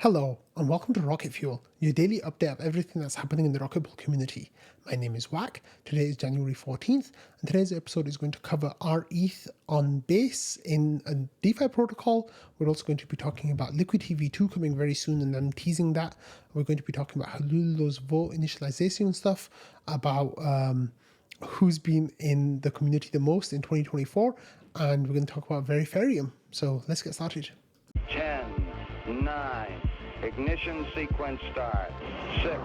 Hello, and welcome to Rocket Fuel, your daily update of everything that's happening in the Rocket Pool community. My name is Wack, today is January 14th, and today's episode is going to cover rETH on Base in a DeFi protocol. We're also going to be talking about Liquity V2 coming very soon, and I'm teasing that. We're going to be talking about Halulo's vote initialization stuff, about who's been in the community the most in 2024, and we're going to talk about Verifereum. So let's get started. 10, 9, ignition sequence start, 6.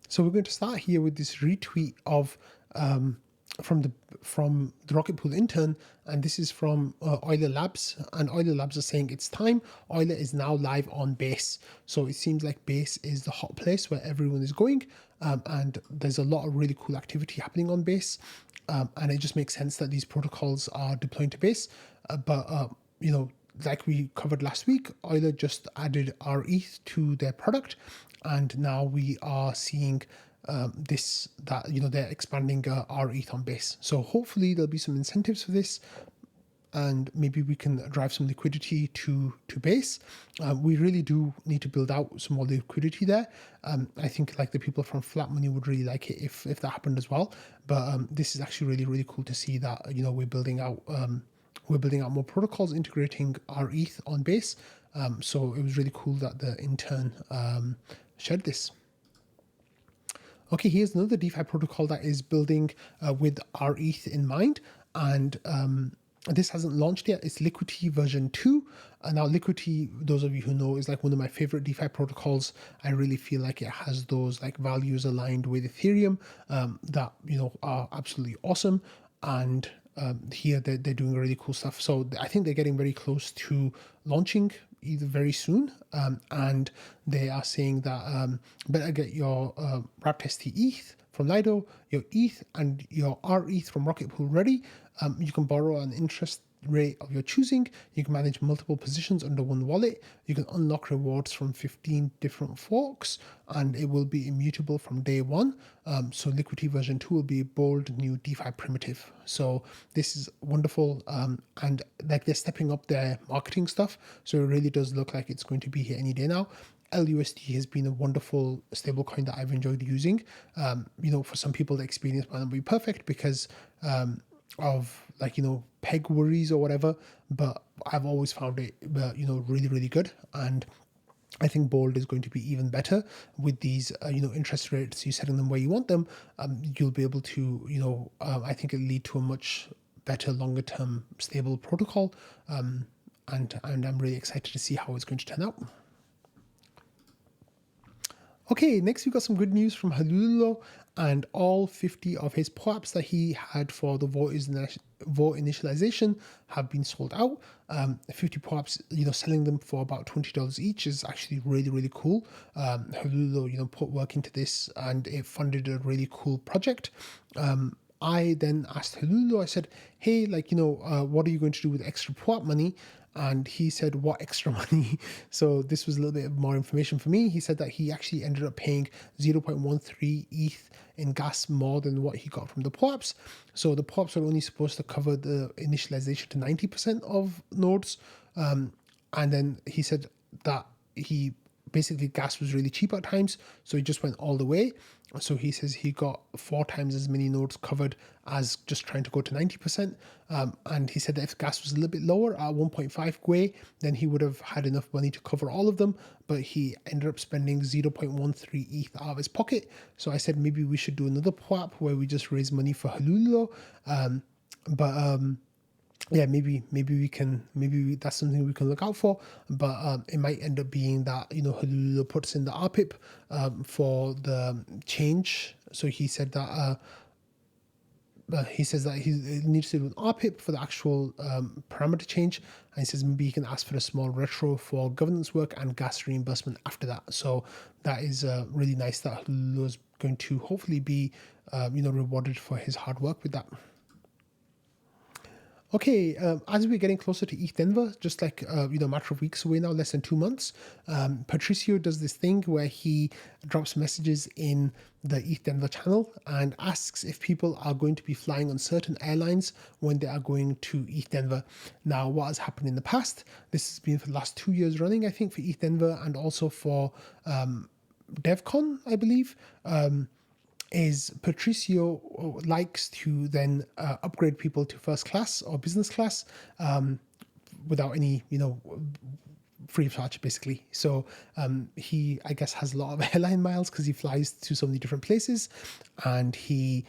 So we're going to start here with this retweet of from the Rocket Pool intern, and this is from Euler Labs, and Euler Labs are saying it's time. Euler is now live on Base, so it seems like Base is the hot place where everyone is going, and there's a lot of really cool activity happening on Base, and it just makes sense that these protocols are deploying to Base, but like we covered last week, Euler just added rETH to their product, and now we are seeing they're expanding rETH on Base. So hopefully there'll be some incentives for this, and maybe we can drive some liquidity to Base. We really do need to build out some more liquidity there. I think like the people from Flat Money would really like it if that happened as well. But this is actually really, really cool to see that we're building out more protocols integrating rETH on Base. So it was really cool that the intern shared this. Okay, here's another DeFi protocol that is building with rETH in mind, and this hasn't launched yet. It's Liquity version 2. Now Liquity, those of you who know, is like one of my favorite DeFi protocols. I really feel like it has those like values aligned with Ethereum that are absolutely awesome, and here they're doing really cool stuff. So I think they're getting very close to launching either very soon, and they are saying that better get your wrapped ST ETH from Lido, your ETH and your rETH from Rocket Pool ready. You can borrow an interest rate of your choosing. You can manage multiple positions under one wallet. You can unlock rewards from 15 different forks, and it will be immutable from day one. So Liquity version 2 will be a bold new DeFi primitive. So this is wonderful, and like they're stepping up their marketing stuff. So it really does look like it's going to be here any day now. LUSD has been a wonderful stablecoin that I've enjoyed using. For some people, the experience might not be perfect because of peg worries or whatever, but I've always found it really, really good. And I think Bold is going to be even better with these interest rates. You setting them where you want them, you'll be able to I think it'll lead to a much better longer term stable protocol, and I'm really excited to see how it's going to turn out. Okay, next we got some good news from Halulo, and all 50 of his POAPs that he had for the vote initialization have been sold out. 50 POAPs, selling them for about $20 each is actually really, really cool. Halulo, put work into this, and it funded a really cool project. I then asked Halulo, I said, hey, what are you going to do with extra POAP money? And he said, what extra money? So this was a little bit more information for me. He said that he actually ended up paying 0.13 ETH in gas more than what he got from the POAPs. So the POAPs are only supposed to cover the initialization to 90% of nodes. And then he said that basically gas was really cheap at times, so he just went all the way. So he says he got 4 times as many nodes covered as just trying to go to 90%. And he said that if gas was a little bit lower at 1.5 Gwei, then he would have had enough money to cover all of them, but he ended up spending 0.13 ETH out of his pocket. So I said maybe we should do another POAP where we just raise money for Halulo. Yeah, maybe that's something we can look out for, but it might end up being that Halulo puts in the RPIP for the change. So he said that he says that he needs to do an RPIP for the actual parameter change, and he says maybe he can ask for a small retro for governance work and gas reimbursement after that. So that is really nice that Halulo is going to hopefully be rewarded for his hard work with that. Okay, as we're getting closer to ETH Denver, just like a matter of weeks away now, less than 2 months, Patricio does this thing where he drops messages in the ETH Denver channel and asks if people are going to be flying on certain airlines when they are going to ETH Denver. Now, what has happened in the past? This has been for the last 2 years running, I think, for ETH Denver and also for DevCon, I believe. Is Patricio likes to then upgrade people to first class or business class without any, free of charge, basically. So he, I guess, has a lot of airline miles because he flies to so many different places, and he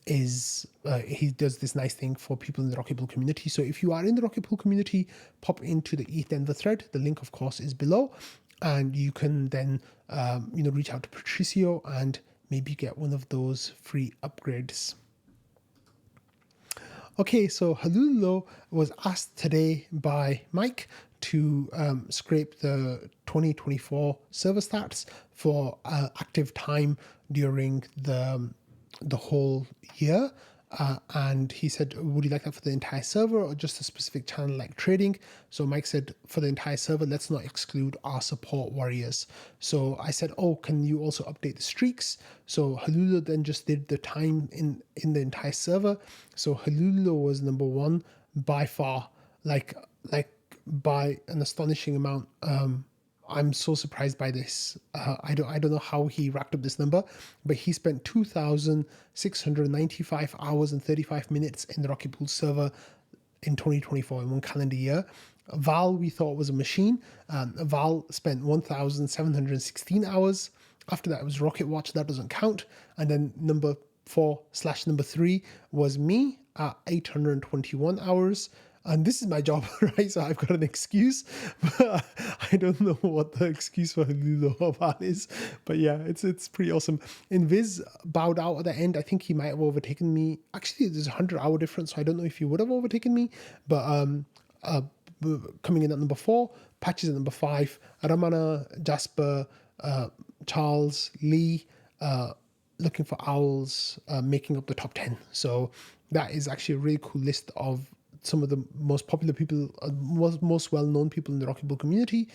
he does this nice thing for people in the Rocket Pool community. So if you are in the Rocket Pool community, pop into the ETH Denver thread. The link, of course, is below, and you can then reach out to Patricio and maybe get one of those free upgrades. Okay, so Halululo was asked today by Mike to scrape the 2024 server stats for active time during the whole year. And he said, would you like that for the entire server or just a specific channel like trading? So Mike said, for the entire server, let's not exclude our support warriors. So I said, oh, can you also update the streaks? So Halululo then just did the time in the entire server. So Halululo was number one by far, like by an astonishing amount. I'm so surprised by this. I don't know how he racked up this number, but he spent 2,695 hours and 35 minutes in the Rocket Pool server in 2024 in one calendar year. Val, we thought, was a machine. Val spent 1,716 hours. After that, it was Rocket Watch. That doesn't count. And then number 4/number 3 was me at 821 hours. And this is my job, right? So I've got an excuse, but I don't know what the excuse for Halululo is. But yeah, it's pretty awesome. Invis bowed out at the end. I think he might have overtaken me. Actually, there's a 100-hour difference, so I don't know if he would have overtaken me. But coming in at number 4, Patches at number 5, Ramana, Jasper, Charles, Lee, Looking for Owls, making up the top 10. So that is actually a really cool list of some of the most popular people, most well-known people in the Rocket Pool community.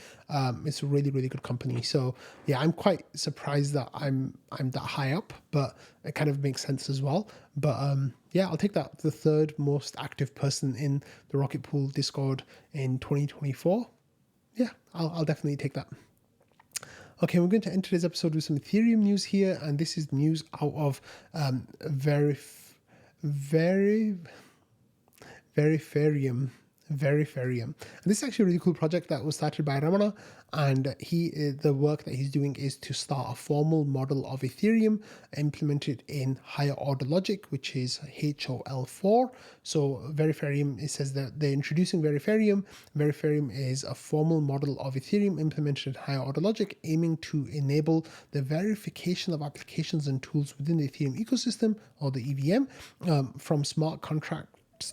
It's a really, really good company. So yeah, I'm quite surprised that I'm that high up, but it kind of makes sense as well. But yeah, I'll take that. The third most active person in the Rocket Pool Discord in 2024. Yeah, I'll definitely take that. Okay, we're going to end today's episode with some Ethereum news here, and this is news out of Verifereum. And this is actually a really cool project that was started by Ramana, and the work that he's doing is to start a formal model of Ethereum implemented in higher order logic, which is HOL4. So Verifereum, it says that they're introducing Verifereum. Verifereum is a formal model of Ethereum implemented in higher order logic, aiming to enable the verification of applications and tools within the Ethereum ecosystem, or the EVM, from smart contract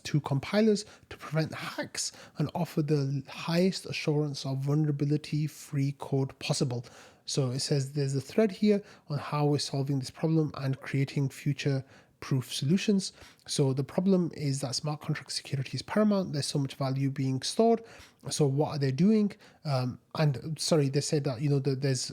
to compilers to prevent hacks and offer the highest assurance of vulnerability-free code possible. So it says there's a thread here on how we're solving this problem and creating future-proof solutions. So the problem is that smart contract security is paramount. There's so much value being stored. So what are they doing? They said that that there's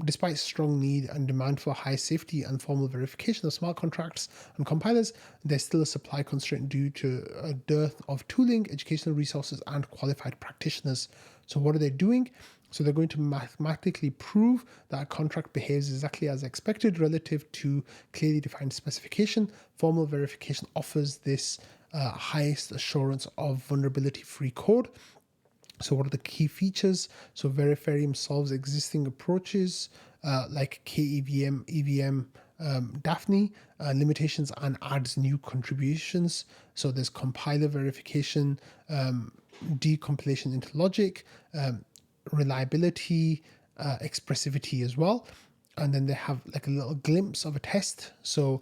despite strong need and demand for high safety and formal verification of smart contracts and compilers, there's still a supply constraint due to a dearth of tooling, educational resources, and qualified practitioners. So what are they doing? So they're going to mathematically prove that a contract behaves exactly as expected relative to clearly defined specification. Formal verification offers this highest assurance of vulnerability-free code. So what are the key features? So Verifereum solves existing approaches like KEVM, EVM, Daphne limitations, and adds new contributions. So there's compiler verification, decompilation into logic, reliability, expressivity as well. And then they have like a little glimpse of a test. So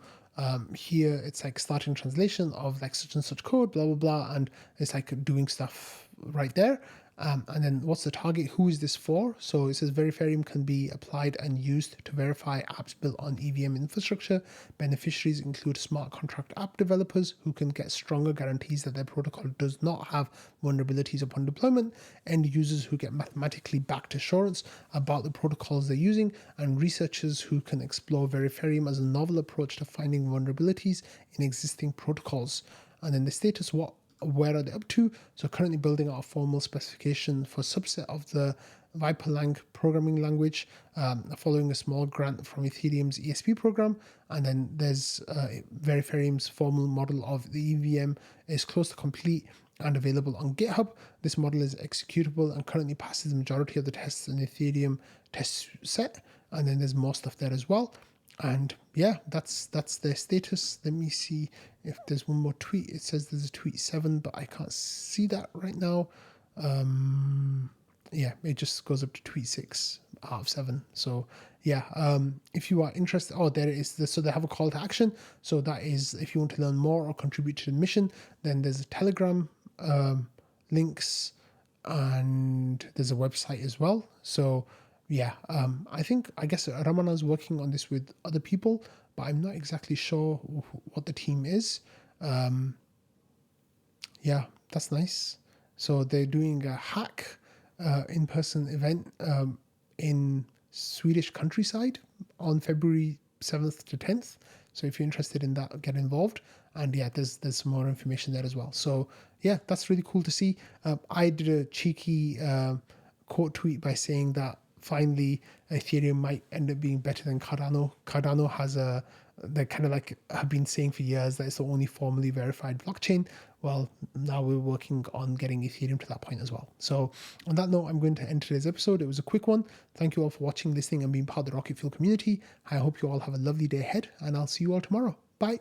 here it's like starting translation of like such and such code, blah, blah, blah. And it's like doing stuff right there. And then what's the target? Who is this for? So it says Verifereum can be applied and used to verify apps built on EVM infrastructure. Beneficiaries include smart contract app developers who can get stronger guarantees that their protocol does not have vulnerabilities upon deployment, end users who get mathematically backed assurance about the protocols they're using, and researchers who can explore Verifereum as a novel approach to finding vulnerabilities in existing protocols. And then the status, where are they up to? So currently building out a formal specification for a subset of the Viperlang programming language, following a small grant from Ethereum's ESP program. And then there's Verifereum's formal model of the EVM is close to complete and available on GitHub. This model is executable and currently passes the majority of the tests in the Ethereum test set. And then there's more stuff there as well. And yeah, that's their status. Let me see if there's one more tweet. It says there's a tweet 7, but I can't see that right now. Yeah, it just goes up to tweet 6 out of 7. So yeah, if you are interested, there it is. So they have a call to action. So that is, if you want to learn more or contribute to the mission, then there's a Telegram links, and there's a website as well. So yeah, I guess Ramana's working on this with other people, but I'm not exactly sure what the team is. Yeah, that's nice. So they're doing a hack in-person event in Swedish countryside on February 7th to 10th. So if you're interested in that, get involved. And yeah, there's some more information there as well. So yeah, that's really cool to see. I did a cheeky quote tweet by saying that finally Ethereum might end up being better than Cardano. Cardano has they kind of like have been saying for years that it's the only formally verified blockchain. Well, now we're working on getting Ethereum to that point as well. So on that note, I'm going to end today's episode. It was a quick one. Thank you all for watching, listening, and being part of the Rocket Fuel community. I hope you all have a lovely day ahead, and I'll see you all tomorrow. Bye.